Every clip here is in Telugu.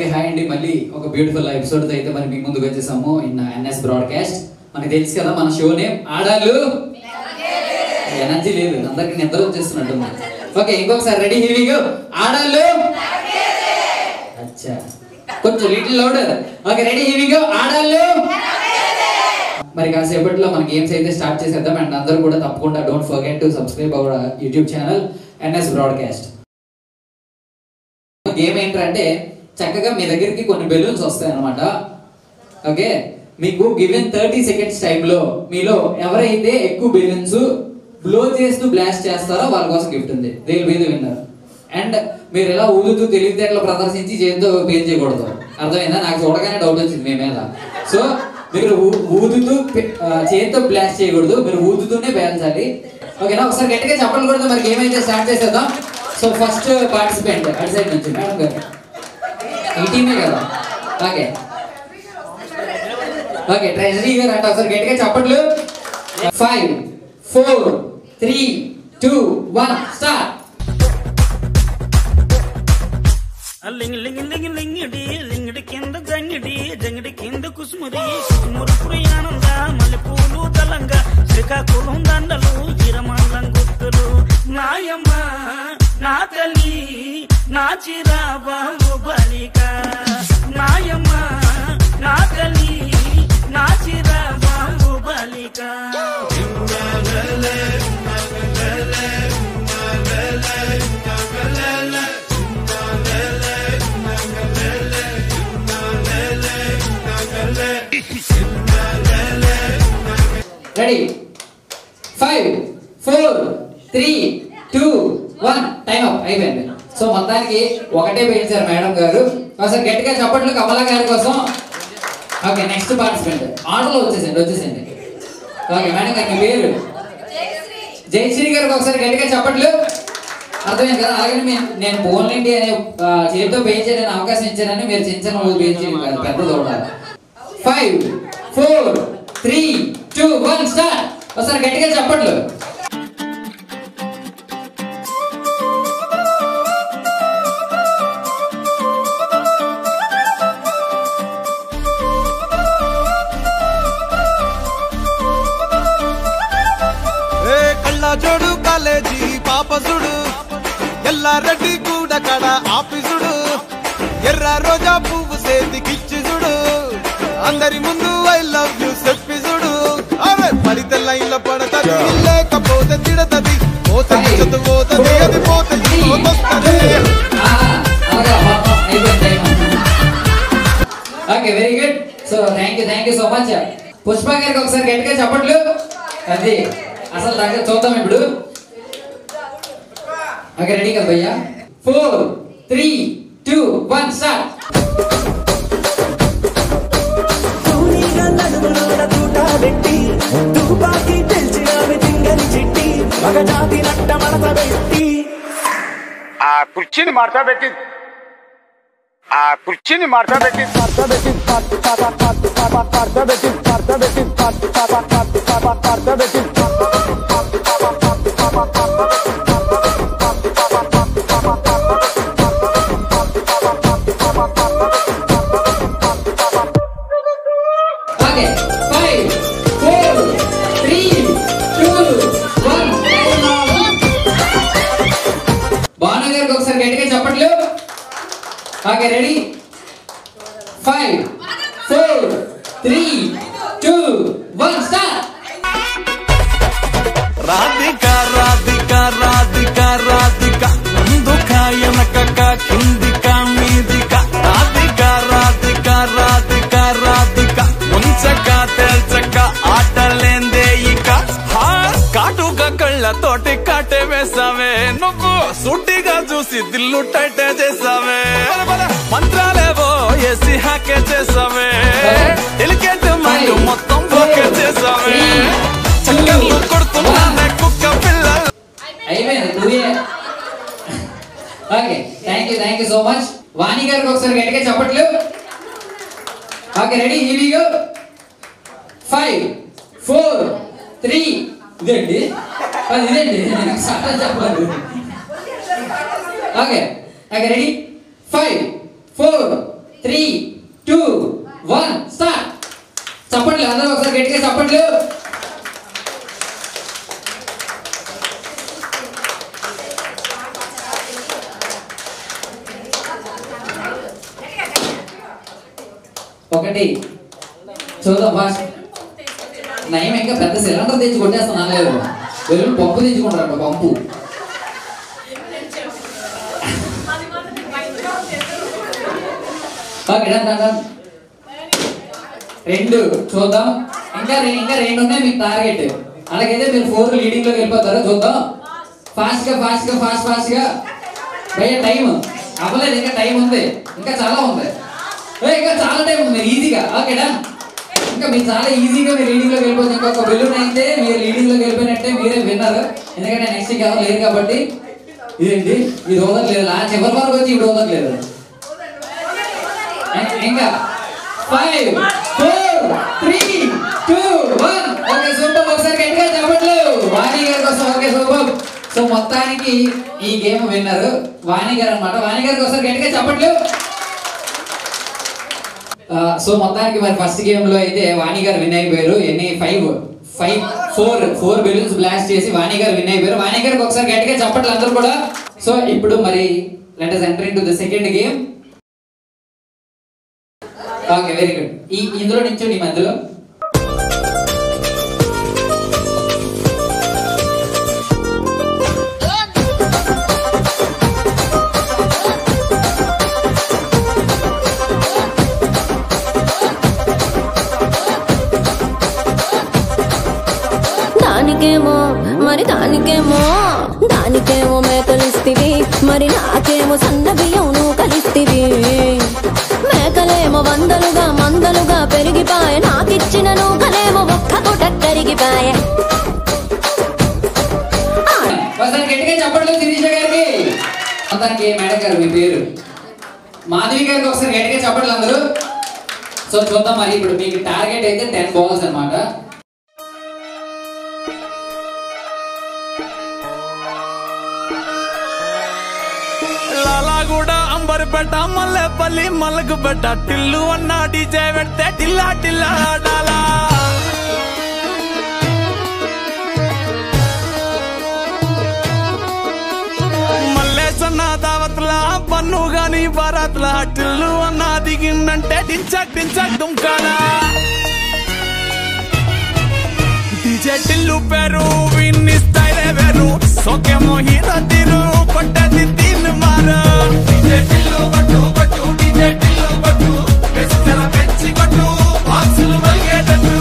అందరికీ హాయ్ అండి. మళ్ళీ ఒక బ్యూటిఫుల్ ఎపిసోడ్ అయితే మరి మీ ముందుకు వచ్చేసాము ఇన్ ఎన్ఎస్ బ్రాడ్కాస్ట్. మనకి తెలుసు కదా మన షో నేమ్ ఆడాలు. ఎనర్జీ లేదు, అందరికి నిద్ర వచ్చేస్తున్నట్టుంది. ఓకే, ఇంకొకసారి రెడీ, హియర్ వి గో. ఆడాలు. అచ్చా, కొంచెం little louder. Okay, ready, here we go. ఆడాలు. మరి కాసేపట్లో మన గేమ్స్ అయితే స్టార్ట్ చేసేద్దాం. అండ్ అందరూ కూడా తప్పకుండా don't forget to subscribe our YouTube channel NS broadcast. Game ఏంటంటే చక్కగా మీ దగ్గరికి కొన్ని బెలూన్స్ వస్తాయి అన్నమాట. ఓకే, మీకు గివెన్ 30 సెకండ్స్ టైంలో మీలో ఎవరైతే ఎక్కువ బెలూన్స్ బ్లో చేస్తూ బ్లాస్ట్ చేస్తారో వాళ్ళ కోసం గిఫ్ట్ ఉంది. They will be the winner. And మీరు ఎలా ఊదుతూ తెలివితేటలు ప్రదర్శించి చేతితో పేరు చేయకూడదు, అర్థమైందా? నాకు చూడగానే డౌట్ వచ్చింది మీ మీద. సో మీరు ఊదుతూ చేతితో బ్లాస్ట్ చేయకూడదు, మీరు ఊదుతూనే పేల్చాలి. ఓకేనా? ఒకసారి గట్టిగా చెప్పలు కొడుతూ మరి గేమ్ అయితే స్టార్ట్ చేసేద్దాం. సో ఫస్ట్ పార్టిసిపెంట్ అటు సైడ్ నుంచి మేడం గారు, ఈ టీమే కదా. ఓకే ఓకే, ట్రెజరీ గారు అంటే ఒకసారి గట్టిగా చెప్పట్లు. 5 4 3 2 1 స్టార్ట్. లింగ్ లింగ్ లింగ్ లింగిడి లింగిడి కింద జంగిడి జంగిడి కింద కుసుమురి కుసుమురు పురియానంద మల్లెపూలు దళంగా శ్రీకాకుళం దండలు ఇరమల్లం గుర్తులు నాయమ్మ నా తల్లి నా చిరాబాబు బాలిక నాయమ్మ నా తల్లి నా చిరాబాబు బాలిక. రెడీ, 5 4 3 2 1 టైం అప్ అయిపోయింది. సో మొత్తానికి ఒకటే పేయించారు మేడం గారు. ఒకసారి గట్టిగా చప్పట్లు కమలా గారి కోసం. ఓకే, నెక్స్ట్ పార్టిసిపెంట్ ఆర్డర్లో వచ్చేసండి. ఓకే మేడం గారు, మీ పేరు? జయశ్రీ గారికి ఒకసారి గట్టిగా చప్పట్లు. అర్థమైంది కదా? అలాగే నేను పోన్లేండి అనే చేతితో పేయించడానికి అవకాశం ఇచ్చానని మీరు చిన్న పేయించేది కాదు, పెద్ద చూడాలి. 5 4 3 2 1 స్టార్ట్. ఒకసారి గట్టిగా చప్పట్లు. కళ్ళజోడు కాలేజీ పాపసుడు ఎల్లారెడ్డి కూడా కడ ఆఫీసుడు ఎర్ర రోజా పువ్వు సేతికిచ్చి చూడు అందరి ముందు ఐ లవ్ యూ చెప్పి చూడు. అరే పడితే లైన్ల పడతది, లేకపోతే తిడతది, పోతది చదువుతది, అది పోతది పోతది. Okay, very good. So thank you so much. Pushpa గారికి ఒకసారి గట్టిగా చప్పట్లు. అది అసలు దగ్గర చూద్దాం ఇప్పుడు. ఓకే, రెడీ కదా భయ్యా? 4 3 2 1 స్టార్ట్. ఆ కుర్చీని మార్చబెట్టి ఒకసారి గట్టిగా చెప్పట్లు. Okay, ready 5 4 3 2 1 start. Radhika Radhika Radhika Radhika ముందుక వెనకక కిందిక మీదిక రాధిక రాధిక రాధిక రాధిక ముంచక తేల్చక ఆటలేందే ఇక కాటుక కళ్ళతోటి కాటే వేసావే నువ్వు సూటిగా చూసి దిల్లు టైటే చేసావే మంత్రాలేవో ఏసి హాకే చేసావే ఎలికేట్ మైండ్ మొత్తం ఓకే చేసావే చక్కర్లు కొడుతున్నా కుక్క పిల్ల అయిపోయింది. Okay, thank you so much. Vani గారికి ఒకసారి గట్టిగా చెప్పట్లు. Okay, ready, here we go. 5 4 3 ఇదండి చెప్పలేదు. Okay, ready 5 4 3, 2, 1 start. చప్పట్లు అందరూ ఒకసారి గట్టిగా చప్పట్లు. ఒకటి చూద్దాం ఫాస్ట్. నయం ఇంకా పెద్ద సిలిండర్ తెచ్చి కొట్టేస్తాను లేదు, వెళ్ళు పంపు తెచ్చుకుంటారంట పంపు. Okay done. 2 చూద్దాం. ఇంకా 2 ఉన్నాయి మీకు టార్గెట్. అలాగైతే మీరు 4 లీడింగ్ లోకి వెళ్ళిపోతారు. చూద్దాం ఫాస్ట్ గా. భయ్య టైం అవ్వలేదు, ఇంకా టైం ఉంది, ఇంకా చాలా ఉంది, ఇంకా చాలా టైం ఉంది. ఈజీగా ఓకే డన్. ఇంకా మీరు చాలా ఈజీగా మీరు లీడింగ్ లోకి వెళ్ళిపోతుంది. ఇంకొక బెలూన్ అయితే మీరు లీడింగ్ లోకి వెళ్ళిపోయినట్టే, మీరే విన్నారు. ఎందుకంటే నెక్స్ట్ ఎవరు లేరు కాబట్టి. ఇదేంటి ఇది వదలలేదు, లాస్ట్ చివరి వరకు వచ్చి ఇప్పుడు వదలలేదు. ఇంకా 5, 4, 3, 2, 1 ఓకే సూపర్. ఒకసారి గట్టిగా చెప్పట్లు వాణి గారి కోసం. Okay super. సో మొత్తానికి ఈ గేమ్ విన్నారు వాణి గారు అన్నమాట. వాణి గారికి ఒకసారి గట్టిగా చెప్పట్లు. సో మొత్తానికి మరి ఫస్ట్ గేమ్ లో అయితే వాణి గారు విన్ అయిపోయారు. ఎన్ని 4 బెలూన్స్ బ్లాస్ట్ చేసి వాణి గారు విన్ అయిపోయారు. వాణి గారికి ఒకసారి గట్టిగా చెప్పట్లు అందరూ కూడా. సో ఇప్పుడు మరి let us enter into the second game. Okay very good. ఇందులో నించోండి ఈ మధ్యలో. దానికేమో మేకలిస్తివి, మరి నాకేమో సన్న బియ్యం నువ్వు కలిస్తివి. మేకలేమో మందలుగా పెరిగిపాయ, నాకిచ్చిన నూకలేమో ఒక్క పూట కరిగిపాయ. గట్టిగా చెప్పట్లు శిరీష గారికి. మొత్తానికి మేడం గారు మీ పేరు మాధవి గారికి ఒకసారి గట్టిగా చెప్పట్లు అందరూ. సో చూద్దాం మరి ఇప్పుడు మీకు టార్గెట్ అయితే 10 balls అన్నమాట. లాలాగూడ అంబర్పేట మల్లెపల్లి మల్లకుపేట టిల్లు అన్న డీజే పెడితే టిల్లా టిల్లా ఆడాలా. మల్లేసన్న దావత్ల పన్ను గాని బారాత్ల టిల్లు అన్న దిగిందంటే డించక్ దుంకాలా. డీజే టిల్లు పేరు విన్ని స్టైలే వేరు, సోకేమో హీరో తీరు పట్టది తీన్ మారు. డీజే టిల్లు పట్టు డీజే టిల్లు పట్టు పెంచల పెంచి కొట్టు బాక్సులు మలిగేటట్టు.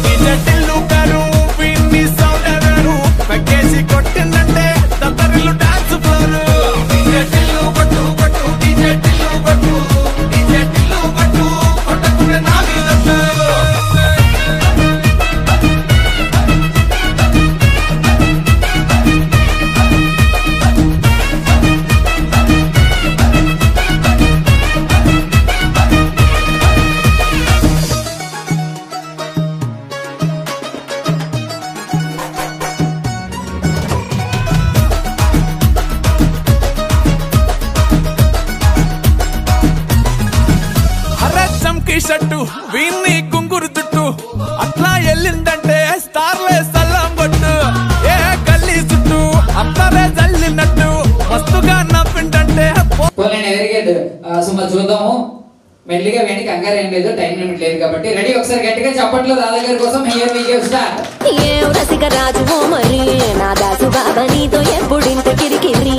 డీజే టిల్లు పేరు విన్ని సౌండ్ వేరు, పెక్కేసి కొట్టిందంటే దత్తరిల్లు డాన్స్ ఫ్లోరు. డీజే టిల్లు పట్టు డీజే టిల్లు పట్టు డీజే టిల్లు పట్టు కొట్టకుండా నాగినట్టు. షట్టు వీన్ని కుంగురు చుట్టూ అట్లా వెళ్ళిందంటే స్టార్లే సల్లం కొట్టు. ఏ గల్లీ చుట్టూ అట్లనే జల్లినట్టు మస్తుగా నవ్విందంటే. Very good. సో మరి చూద్దాము మెల్లిగా వేడి కంగారు ఏం లేదు, టైం లిమిట్ లేదు కాబట్టి. రెడీ ఒకసారి గట్టిగా చెప్పట్లు రాధా గారి కోసం. Here we go start. ఏ రసిక రాజువో మరి నా దాసు బాబా నీతో ఎప్పుడింత కిరికిరి.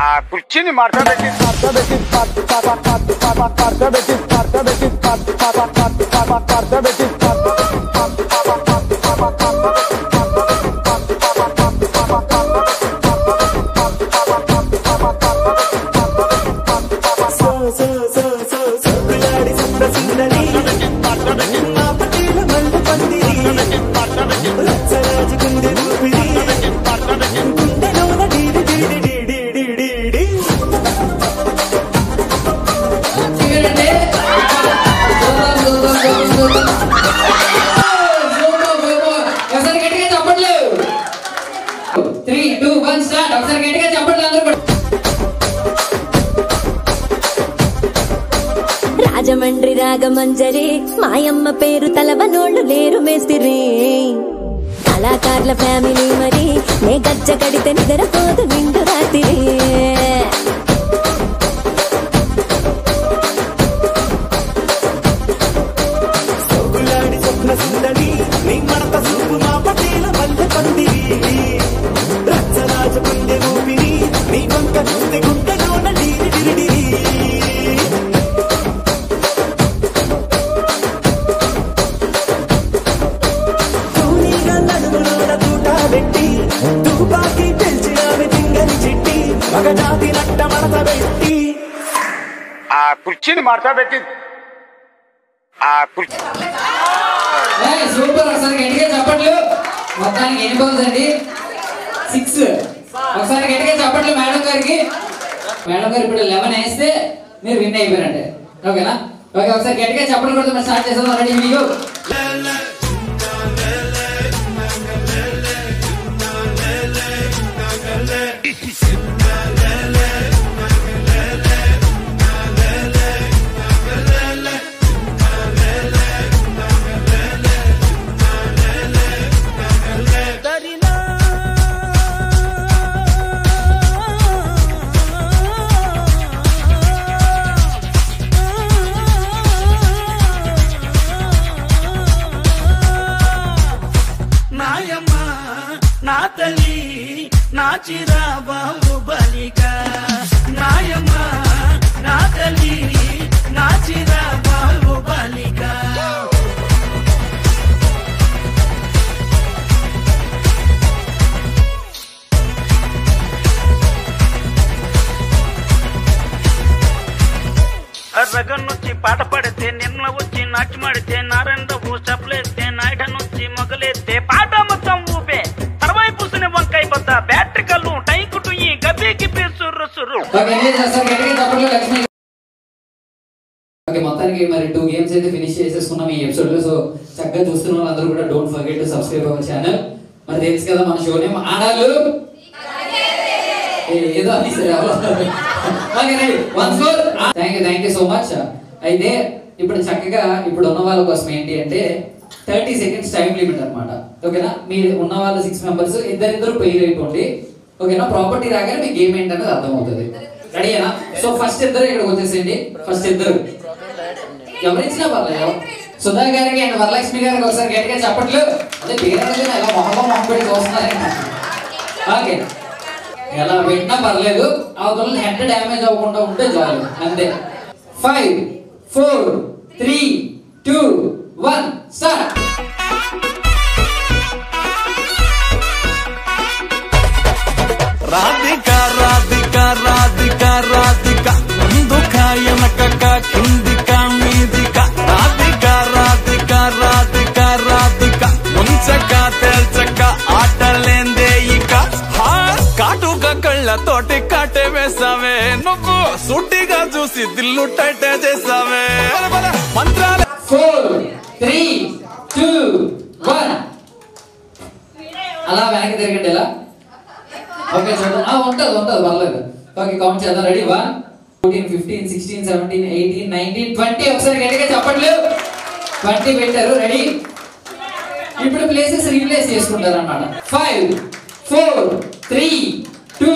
ఆ కుర్చీని మార్చబెట్టి రాజమండ్రి రాగమంజరి మాయమ్మ పేరు తలవనోళ్ళు లేరు మేస్తిరి కళాకారుల ఫ్యామిలీ మరి నే గజ్జ కడితే నిద్రపోదు నిండు రాత్రి ఆ కుర్చీని మార్చా పెట్టి సూపర్. ఒకసారి గట్టిగా చెప్పట్లు. మొత్తానికి ఎన్ని బాల్స్ అండి? 6. ఒకసారి గట్టిగా చెప్పట్లు మేడం గారికి. మేడం గారు ఇప్పుడు 11 వేస్తే మీరు విన్ అయిపోయారంటే ఓకేనా? ఓకే, ఒకసారి గట్టిగా చెప్పట్లు కూడా మనం స్టార్ట్ చేస్తాం. Ready video. నా తల్లి నా చిరా బాహుబలిక నాయమ్మ నా తల్లి నా చిరా బాహుబలిక రగన్నొచ్చి పాట పడితే నిన్న వచ్చి నాట్యమాడితే నారెండవు చప్పలేస్తే నాయడనొచ్చి మొగలేస్తే పాట మొత్తం ఊపే తర్వాయి పూసిన వంకాయ బద్ద బ్యాటరీ కళ్ళు టైకుటు ఈ గబ్బే గిబ్బే సుర్రు సుర్రు. మొత్తానికి మరి 2 గేమ్స్ అయితే ఫినిష్ చేసేసుకున్నాం ఈ ఎపిసోడ్ లో. సో చక్కగా చూస్తున్న వాళ్ళందరూ కూడా don't forget to subscribe our channel. మరి తెలుసు కదా మన షో నేమ్ ఆడాలు ఏదో అని థ్యాంక్ యూ సో మచ్. అయితే ఇప్పుడు చక్కగా ఇప్పుడు ఉన్న వాళ్ళ కోసం ఏంటి అంటే 30 seconds టైం లిమిట్ అనమాట. ఓకేనా? మీరు ఉన్న వాళ్ళ 6 members ఇద్దరిద్దరు పెయిర్ అయిపోండి. ఓకేనా? ప్రాపర్టీ రాగానే మీ గేమ్ ఏంటనేది అర్థమవుతుంది. రెడీనా? సో ఫస్ట్ ఇద్దరు ఇక్కడికి వచ్చేసేయండి. ఫస్ట్ ఇద్దరు ఎవరిచ్చినా పర్లేదు. సుధా గారికి అండ్ వరలక్ష్మి గారికి ఒకసారి గట్టిగా చెప్పట్లు. అదే పేరు ఎలా మొహం పెట్టి చూస్తున్నారు. ఓకే, ఎలా పెట్టినా పర్లేదు, అవతల హెడ్ డ్యామేజ్ అవ్వకుండా ఉంటే చాలు, అంతే. 5 4 3 2 1 స్టార్ట్. రాధిక రాధిక రాధిక రాధిక ముందుక వెనకక కిందిక మీదిక రాధిక రాధిక రాధిక రాధిక ముంచక తేల్చక ఆటలేందే ఇక కాటుక కళ్ళతోటి కాటే వేసావే నువ్వు సుట్టిగా చూసి దిల్లు టైటే చేసావే మంత్రాల 4 3 2 1 అలా వెనక్కి తిరగండి. ఇలా ఓకే చూడండి. ఉంటుంది పర్లేదు. ఓకే, కౌంట్ చేద్దాం. రెడీ? 1 14 15 16 17 18 19 20. ఒకసారి గట్టిగా చెప్పట్లేదు. 20 పెట్టారు. రెడీ? ఇప్పుడు ప్లేసెస్ రీప్లేస్ చేసుకుంటారు అన్నమాట. 5 4 3 2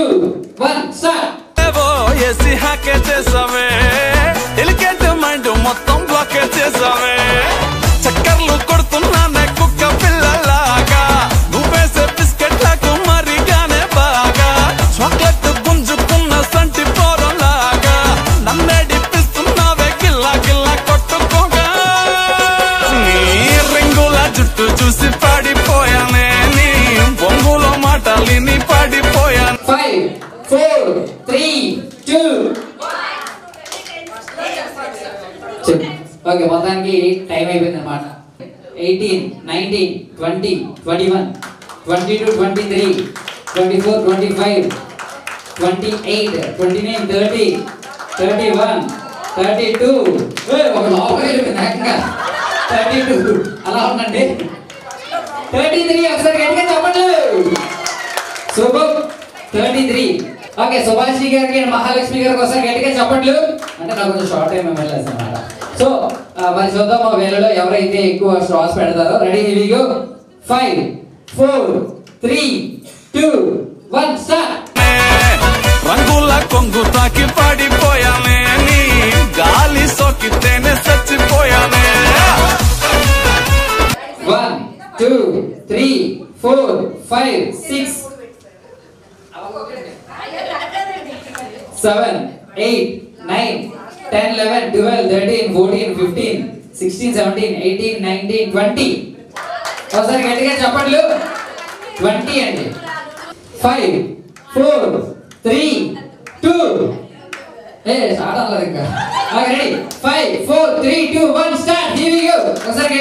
1 స్టార్ట్. ఏసీ హ్యాకే చేసావే, ఎలికెంట్ మైండ్ మొత్తం బ్లాకే చేసావే, చక్కర్లు కొడుతున్నానే కుక్క పిల్లలాగా, నువ్వేసే బిస్కెట్ లకు మరిగానే బాగా, చాక్లెట్ గుంజుకున్న సంటి పోరలాగా, నన్నే డిప్పిస్తున్నావే గిల్లా గిల్లా కొట్టుకోగా, నీ రింగుల జుట్టు చూసి పాడిపోయానే, నీ బొంగులో మాటలిని పాడిపోయాను. 5 4 3 2 ఓకే, మొత్తానికి టైం అయిపోయింది అనమాట. 18 19 20 21 22 23 24 25 28 29 30 31 32 ఒక లోపల అయిపోయింది ఏకంగా 32 అలా ఉందండి. 33 ఒకసారి గట్టిగా చెప్పండి. సూపర్. 33. ఓకే, సుభాష్ గారికి మహాలక్ష్మి గారికి ఒకసారి గట్టిగా చెప్పట్లు. అంటే నాకు కొంచెం షార్ట్ టైం మెమరీ లెస్ అనమాట. సో మరి చూద్దాం మా వేళలో ఎవరైతే ఎక్కువ స్ట్రాస్ పెడతారో. Ready, here we go. 5 4 3 2 1 start. రంగుల కొంగు తాకి పడిపోయానే, నీ గాలి సోకితేనే చచ్చిపోయానే. 1 2 3 4 5 6 7 8 9 10 11 12 13 14 15 16 17 18 19 20. ఒకసారి గట్టిగా చెప్పండి. 20 అండి. 5 4 3 2 స్టార్ట్ అవ్వలేదు ఇంకా. Ready, 5 4 3 2 1 start. Here we go. ఒకసారి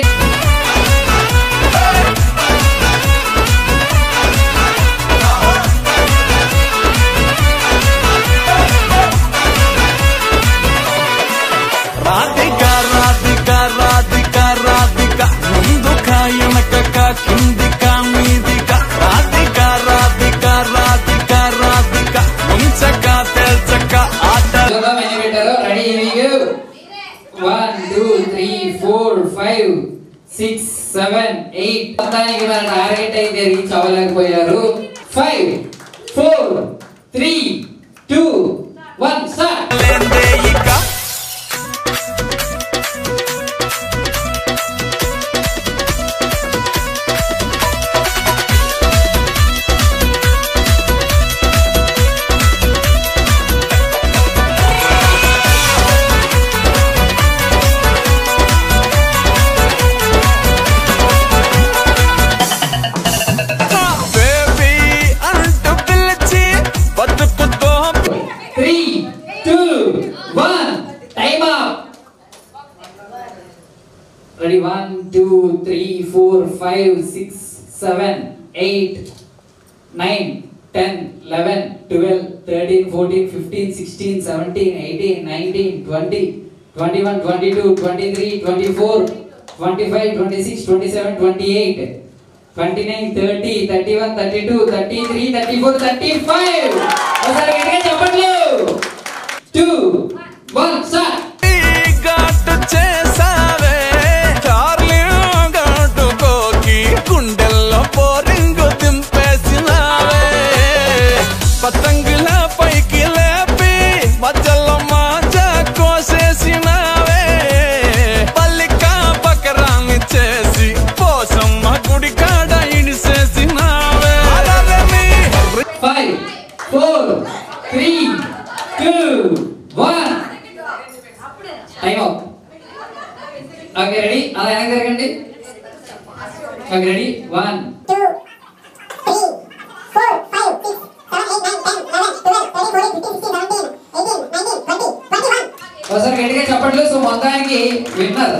రాధిక రాధిక రాధిక రాధిక ముందుక వెనకక కిందిక మీదిక. రాధిక రాధిక రాధిక రాధిక ముంచక తెల్చక ఆట. ఎన్ని పెట్టారో. Ready, here we go. 1 2 3 4 5 6 7 8. మొత్తానికి మన టార్గెట్ అయితే రీచ్ అవ్వలేకపోయారు. 5 4 3 2 1 స్టార్ట్. లేందే ఇక Ready, 1 2 3 4 5 6 7 8 9 10 11 12 13 14 15 16 17 18 19 20 21 22 23 24 25 26 27 28 29 30 31 32 33 34 35. ఒకసారి గట్టిగా చెప్పండి. 2 1 స్టార్ట్. చేసావే చార్లీ గట్టుకోకి గుండెల్లో పోరింగు దింపేసినావే. పతంగుల పైకి లేపి మధ్యలో మాజా కోసేసినావే. పల్లిక బకరాన్ని చేసి పోసమ్మ గుడి కాడ ఇడిసేసినావే. 5 4 3 2 1 టైం అవుట్. ఓకే, రెడీ, అలా వెనక్కి జరగండి. Okay, ready, 1 2 3 4 5 6 7 8 9 10 11 12 13 14 15 16 17 18 19 20 21. ఒకసారి గట్టిగా చెప్పట్లు. సో మొత్తానికి విన్నర్.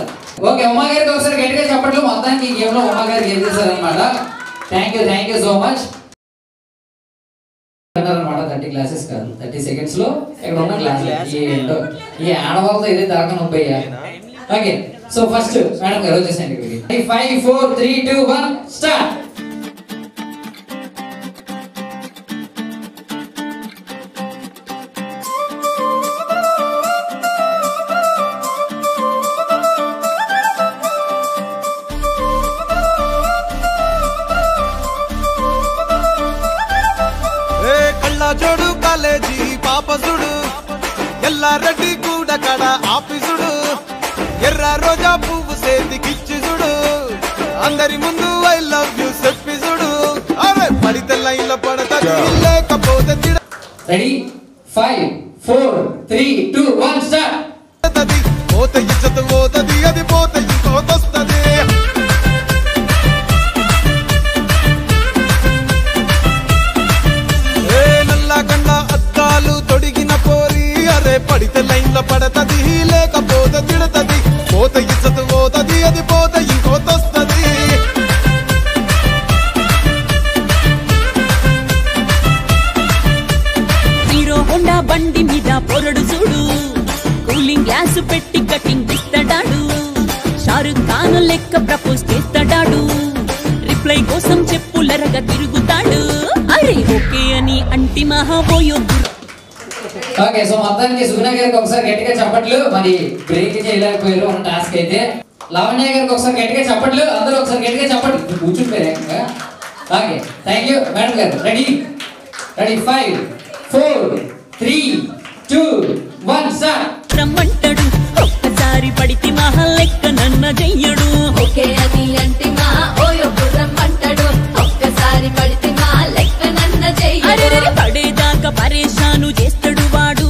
ఓకే, ఉమా గారికి ఒకసారి గట్టిగా చెప్పట్లు. మొత్తానికి ఈ గేమ్ లో ఉమా గారు గేమ్ చేశారనమాట. థ్యాంక్ యూ సో మచ్ అనమాట. 30 క్లాసెస్ కాదు, 30 సెకండ్స్ లో ఇక్కడ ఉన్న క్లాస్ ఈ ఆడవాళ్ళతో ఇదే దాకా నొప్పయ్యా. ఓకే, సో ఫస్ట్ మేడం గారు వచ్చేసండి. 5 4 3 2 1 స్టార్ట్. జోడు కాలేజీ పాపసుడు ఎల్లారెడ్డి కూడా కడ ఆఫీసుడు ఎర్ర రోజా పువ్వు సేతికిచ్చిసుడు అందరి ముందు ఐ లవ్ యూ చెప్పిసుడు. అరే పడితే లైన్ల పడతది లేకపోతే రెడీ, 5 4 3 2 1 స్టార్ట్. పోత ఇచ్చత పోతది, అది పోత ఇంకోతొస్తది. తొడిగిన పోరి అరే పడితే లైన్ల పడతది లేకపోతే తిడతది. పోత ఇచ్చత పోతది, అది పోత ఇంకోతొస్తది. హీరో హోండా బండి మీద పొరడు చూడు, కూలింగ్ గ్లాస్ పెట్టి కటింగ్ ఇస్తాడాడు. షారుఖ్ ఖాన్ లెక్క ప్రపోజ్ చేస్తాడాడు. రిప్లై కోసం చెప్పులరగా తిరుగుతాడు. అరే ఓకే అని అంటి మహాబోయో ఓకే సో మొత్తానికి సుగుణ గారికి ఒకసారి గట్టిగా చప్పట్లు. మరి బ్రేక్ చేయలేకపోయారు ఉన్న టాస్క్ అయితే. లావణ్య గారికి ఒకసారి గట్టిగా చప్పట్లు. అందరూ ఒకసారి గట్టిగా చప్పట్లు. కూర్చుంటారు ఏకంగా. ఓకే థ్యాంక్ యూ మేడం గారు. Ready 5 4 3 2 1 start. రమ్మంటాడు ఒక్కసారి పడితే మహా లెక్క నన్న చెయ్యడు. ఓకే అది అంటే మా ఓయో రమ్మంటాడు ఒక్కసారి పడితే మా లెక్క నన్న చెయ్యడు. పడేదాకా పరేషాను చేస్తాడు వాడు.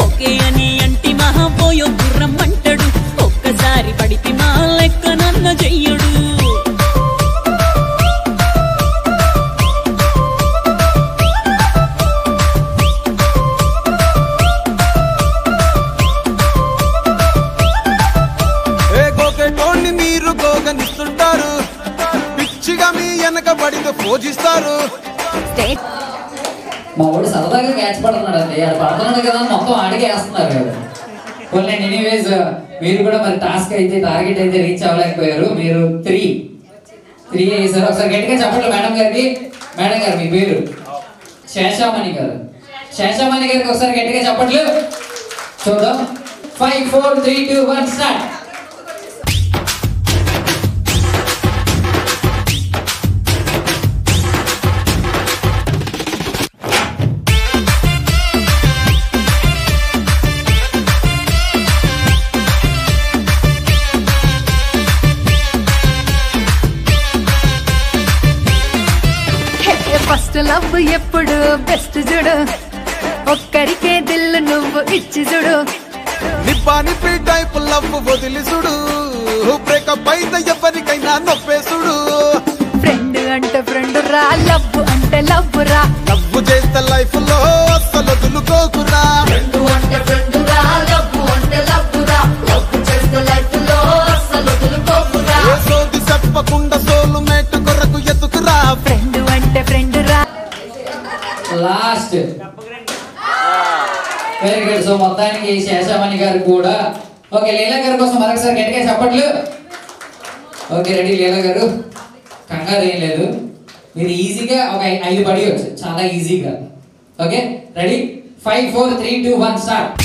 ఓకే అని అంటే మహా ఓయో రమ్మంటాడు ఒక్కసారి పడితే మా లెక్క నన్న చెయ్యడు. మీరు గోగనిస్తుంటారు, పిచ్చిగా మీ వెనక పడితో పూజిస్తారు. మా వాడు సరదాగా క్యాచ్ పడుతున్నాడు అండి. ఆడ పడుతున్నాడు కదా మొత్తం ఆడికి వేస్తున్నారు కదా. కొన్ని ఎనీవేస్ మీరు కూడా మరి టాస్క్ అయితే టార్గెట్ అయితే రీచ్ అవ్వలేకపోయారు. మీరు 3 వేసారు. ఒకసారి గట్టిగా చెప్పండి మేడం గారికి. మేడం గారు మీ పేరు శేషామణి గారు. శేషామణి గారికి ఒకసారి గట్టిగా చెప్పట్లు చూద్దాం. 5 4 3 2 1 స్టార్ట్. ఫస్ట్ లవ్ ఎప్పుడు బెస్ట్ చూడు, ఒక్కరికే దిల్లు నువ్వు ఇచ్చి చూడు. నిప్పి టైప్ లవ్ వదిలి చూడు, బ్రేకప్ అయితే ఎవరికైనా నొప్పేసుడు. ఫ్రెండ్ అంటే ఫ్రెండ్ రా, లవ్ అంటే లవ్ రా. లవ్ చేస్తే లైఫ్ లో అస్సలు వదులుకోకురా. ఫ్రెండ్ అంటే ఫ్రెండ్ రా, లవ్ అంటే లవ్ రా. లవ్ చేస్తే లైఫ్ లో అస్సలు వదులుకోకురా. సోది చెప్పకుండా సోలు మేట్ కొరకు ఎత్తుకురా. ఫ్రెండ్ అంటే ఫ్రెండ్ రా. Last very good. సో మొత్తానికి శేషామణి గారు కూడా. ఓకే లీలా గారి కోసం మరొకసారి గట్టిగా చెప్పట్లు. ఓకే రెడీ లీలా గారు. కంగారు ఏం లేదు, మీరు ఈజీగా ఒక 5 పడియొచ్చు చాలా ఈజీగా. Okay ready 5 4 3 2 1 start.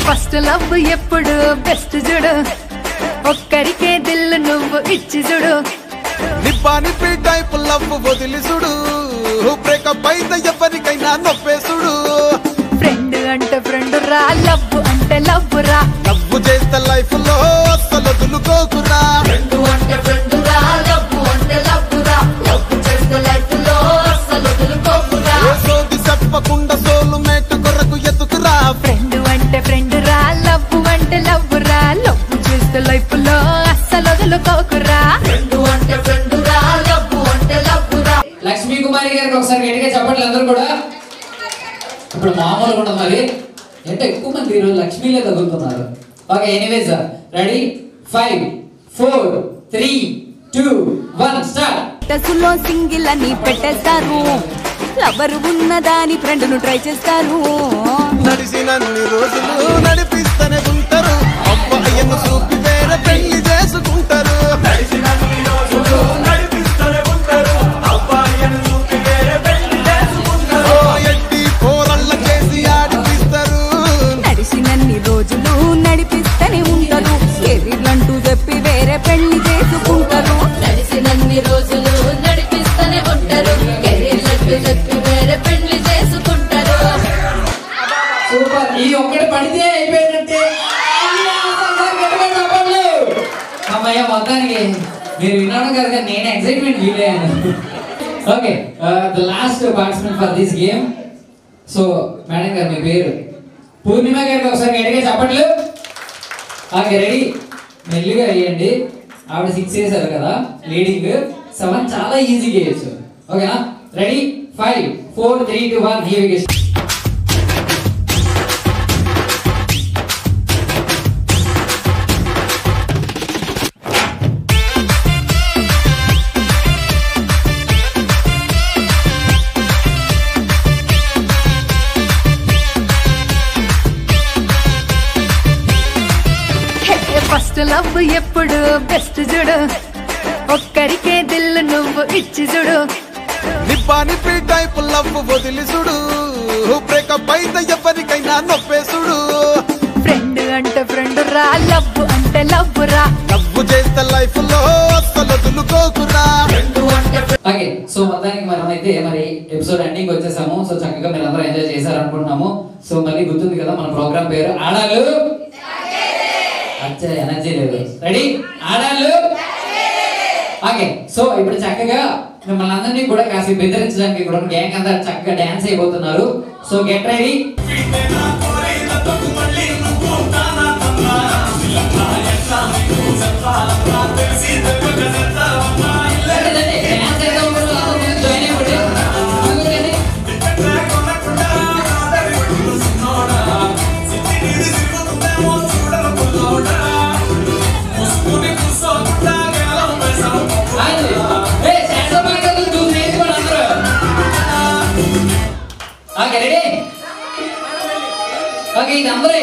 First love ఎప్పుడు బెస్ట్ చూడు, ఒక్కరికే దిల్లు నువ్వు ఇచ్చి చూడు. నిప్పి టైప్ లవ్ వదిలి చూడు, బ్రేకప్ అయితే ఎవరికైనా నొప్పేసుడు. ఫ్రెండ్ అంటే ఫ్రెండ్ రా, లవ్ అంటే లవ్ రా. లవ్ చేస్తే లైఫ్ లో అస్సలు వదులుకోకురా. ఫ్రెండ్ అంటే ఫ్రెండ్ రా, లవ్ అంటే లవ్ రా. లవ్ చేస్తే లైఫ్ లో అస్సలు వదులుకోకురా. సోది చెప్పకుండా సోలు మేట్ కొరకు ఎత్తుకురా. ఫ్రెండ్ అంటే ఫ్రెండ్ రా, లవ్ అంటే లవ్ రా. లవ్ చేస్తే లైఫ్ లో అస్సలు వదులుకోకురా. ఫ్రెండ్ అంటే ఫ్రెండ్ రా, లవ్ అంటే లవ్ రా. లక్ష్మీ కుమారి గారికి ఒకసారి గట్టిగా చెప్పట్లు అందరూ కూడా. ఇప్పుడు మామూలుగా ఉండదు మరి, అంటే ఎక్కువ మంది ఈరోజు లక్ష్మీలే తగులుతున్నారు. Okay anyways ready 5 4 3 2 1 start. టసులో సింగిల్ అని పెట్టేస్తారు, లవరు ఉన్నదాని ఫ్రెండ్ ను ట్రై చేస్తారు. నడిచినన్ని రోజులు నడిపిస్తూనే ఉంటారు, అబ్బాయిను చూపి వేరే పెళ్లి చేసుకుంటారు. ఎట్టి పోరళ్ళ చేసి ఆడిపిస్తారు. నడిచినన్ని రోజులు నడిపిస్తూనే ఉంటారు, కెరీర్లంటూ చెప్పి వేరే పెళ్లి చేసుకుంటారు. నడిచినన్ని రోజులు నడిపిస్తూనే ఉంటారు, కెరీర్లంటూ చెప్పి వేరే పెళ్లి చేసుకుంటారు. సూపర్. ఈ ఒక్కటి పడితే అయిపోయినట్టే. అమ్మయ్య మొత్తానికి మీరు వినడం కదా, నేను ఎక్సైట్మెంట్ ఫీల్ అయ్యాను. Okay the last participant for this game. So madam గారు మీ పేరు పూర్ణిమ గారికి ఒకసారి గట్టిగా చెప్పట్లు. ఓకే రెడీ మెల్లిగా వేయండి. ఆవిడ 6 వేసారు కదా లీడింగ్, 7 చాలా ఈజీగా వేయచ్చు. ఓకేనా ready 5 4 3 2 1 here we go. Love ఎప్పుడు బెస్ట్ చూడు ఒక్కరికే దిల్లు నువ్వు ఇచ్చి చూడు నిప్పానిపి టైప్ లవ్ వదిలిసుడు బ్రేకప్ అయితే ఎవరికైనా నొప్పేసుడు ఫ్రెండ్ అంటే ఫ్రెండ్ రా లవ్ అంటే లవ్ రా లవ్ చేస్తే లైఫ్ లో అస్సలు వదులుకోకురా ఓకే సో మొత్తానికి మనం అయితే మరి ఎపిసోడ్ ఎండింగ్ వచ్చేసాము. సో చక్కగా మీరు అందరూ ఎంజాయ్ చేశారు అనుకుంటున్నాము. సో మళ్ళీ గుర్తుంది కదా మన ప్రోగ్రామ్ పేరు ఆడాలు అచ్చా ఎనర్జీ లేదు రెడీ ఆడాలు. ఓకే సో ఇప్పుడు చక్కగా మిమ్మల్ని అందరినీ కూడా కాసేపు బెదిరించడానికి కూడా గ్యాంగ్ అంతా చక్కగా డాన్స్ అయిపోతున్నారు. So get ready. Okay ready. Okay ఇది అందరూ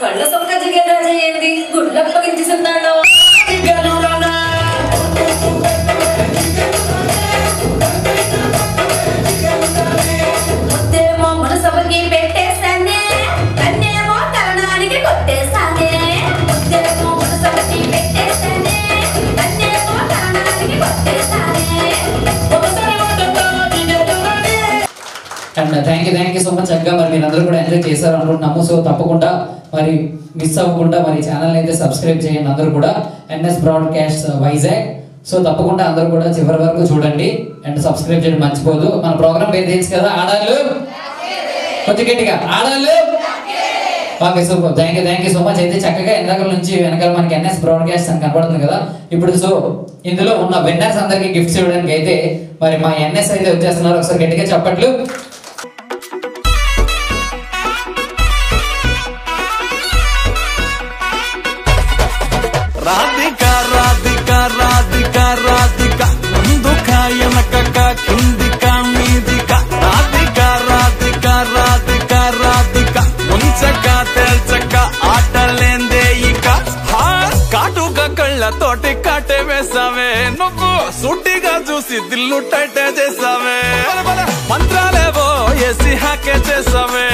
కళ్ళ సొక్క జిగేదా చేయండి గుడ్లప్పగించుతున్నాడు ముద్దేమో మనసవకి పెట్టేస్తానే కన్నేమో కరణానికి కొట్టేస్తానే ముద్దేమో మనసవకి పెట్టేస్తానే కన్నేమో కరణానికి కొట్టేస్తానే and thank you so much చక్కగా మరి మీరందరూ కూడా ఎంజాయ్ చేశారు అనుకుంటున్నాము. సో తప్పకుండా మరి మిస్ అవ్వకుండా మరి ఛానల్ అయితే సబ్స్క్రైబ్ చేయండి అందరూ కూడా, ఎన్ఎస్ బ్రాడ్కాస్ట్ వైజాగ్. సో తప్పకుండా అందరూ కూడా చివరి వరకు చూడండి అండ్ సబ్స్క్రైబ్ చేయడం మర్చిపోదు. మన ప్రోగ్రామ్ పేరు తెలుసు కదా, ఆడాలు కొంచెం గట్టిగా ఆడాలు. Okay so thank you so much. అయితే చక్కగా ఇందాక నుంచి వెనకాల మనకి ఎన్ఎస్ బ్రాడ్కాస్ట్ అని కనపడుతుంది కదా ఇప్పుడు. సో ఇందులో ఉన్న విన్నర్స్ అందరికి గిఫ్ట్స్ ఇవ్వడానికి అయితే మరి మా ఎన్ఎస్ అయితే వచ్చేస్తున్నారు. ఒకసారి గట్టిగా చెప్పట్లు. రాధిక రాధిక రాధిక రాధిక ముందుక వెనకక కిందిక మీదిక రాధిక రాధిక రాధిక రాధిక ముంచక తేల్చక ఆటలేందే ఇక కాటుక కళ్ళతోటి కాటే వేసావే నువ్వు సూటిగా చూసి దిల్లు టైటే చేసావే మంత్రాలేవో ఏసి హాకే చేసావే